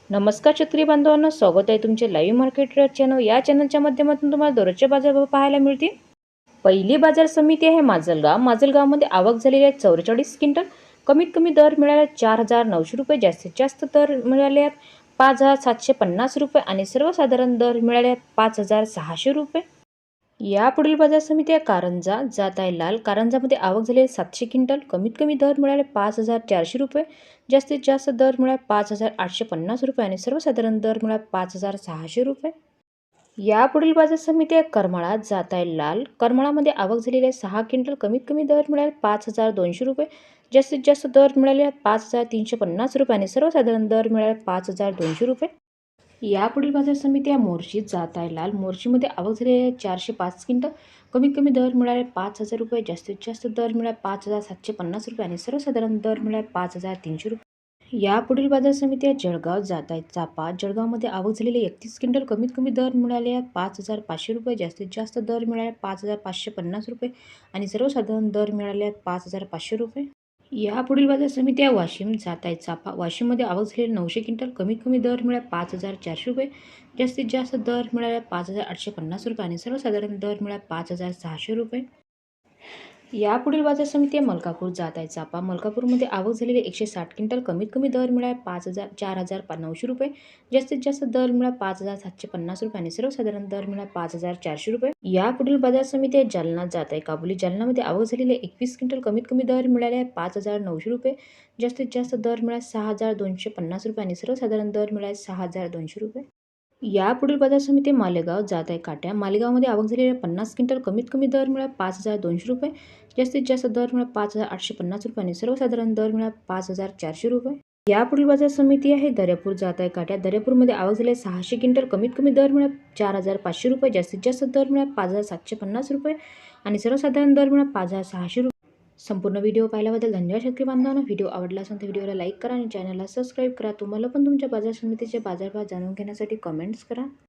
नमस्कार शेतकरी बांधवांनो, स्वागत आहे तुमचे लाईव्ह मार्केट रेट चॅनल. या चॅनलच्या माध्यमातून तुम्हाला दररोजचे बाजारभाव पाहायला मिळतील. पहिली बाजार समिती आहे माजलगाव. माजलगावमध्ये आवक झालेली आहे 44 क्विंटल. कमीत कमी दर मिळाले 4,900 रुपये, जास्तीत जास्त दर मिळाले आहेत 5,750 रुपये आणि सर्वसाधारण दर मिळाले आहेत 5,600 रुपये. यापुढील बाजार समिती आहे कारंजा. जात आहे लाल. कारंजामध्ये आवक झाली आहे 700 क्विंटल. कमीत कमी दर मिळाले 5,400 रुपये, जास्तीत जास्त दर मिळाले 5,850 रुपये आणि सर्वसाधारण दर मिळाले 5,600 रुपये. यापुढील बाजार समिती आहे करमाळा. जात आहे लाल. करमाळामध्ये आवक झालेली आहे 6 क्विंटल. कमीत कमी दर मिळाले 5,200 रुपये, जास्तीत जास्त दर मिळाले आहेत 5,350 रुपये आणि सर्वसाधारण दर मिळाले 5,200 रुपये. यापुढील बाजार समिती आहे मोर्शी. जात आहे लाल. मोर्शीमध्ये आवक झालेली आहे 405 क्विंटल. कमीत कमी दर मिळाले 5,000 रुपये, जास्तीत जास्त दर मिळाले 5,750 रुपये आणि सर्वसाधारण दर मिळाले 5,300 रुपये. यापुढील बाजार समिती आहे जळगाव. जात आहे चापा. जळगावमध्ये आवक झालेली 31 क्विंटल. कमीत कमी दर मिळाले आहेत 5,500 रुपये, जास्तीत जास्त दर मिळाले 5,550 रुपये आणि सर्वसाधारण दर मिळाले आहेत 5,500 रुपये. यापुढील बाजार समिती आहे वाशिम. जात आहे चाफा. वाशिममध्ये आवक झालेली 900 क्विंटल. कमीत कमी दर मिळाले 5,400 रुपये, जास्तीत जास्त दर मिळाले 5,850 रुपये आणि सर्वसाधारण दर मिळाले 5,600 रुपये. यापुढील बाजार समिती आहे मलकापूर. जात आहे चाफा. मलकापूरमध्ये आवक झालेली 160 क्विंटल. कमीत कमी दर मिळाले 4,900 रुपये, जास्तीत जास्त दर मिळाले 5,750 रुपये आणि सर्वसाधारण दर मिळाले 5,400 रुपये. यापुढील बाजार समिती आहे जालना. जात आहे काबुली. जालनामध्ये आवक झालेली 21 क्विंटल. कमीत कमी दर मिळाले 5,900 रुपये, जास्तीत जास्त दर मिळाले 6,250 रुपये आणि सर्वसाधारण दर मिळाले 6,200 रुपये. यापुढील बाजार समिती मालेगाव. जात आहे काट्या. मालेगावमध्ये आवक झालेली 50 क्विंटल. कमीत कमी दर मिळाले 5,200 रुपये, जास्तीत जास्त दर मिळाले 5,850 रुपये आणि सर्वसाधारण दर मिळाले 5,400 रुपये. यापुढील बाजार समिती आहे दर्यापूर. जात आहे काट्या. दर्यापूरमध्ये आवक झाली 600 क्विंटल. कमीत कमी दर मिळाले 4,500 रुपये, जास्तीत जास्त दर मिळाले 5,750 रुपये आणि सर्वसाधारण दर मिळाले 5,600 रुपये. संपूर्ण व्हिडिओ पाहिल्याबद्दल धन्यवाद शेतकरी बांधवांनो. व्हिडिओ आवडला असेल तर व्हिडिओला लाईक करा आणि चॅनलला सबस्क्राईब करा. तुम्हाला पण तुमच्या बाजार समितीचे बाजारभाव जाणून घेण्यासाठी कमेंट्स करा.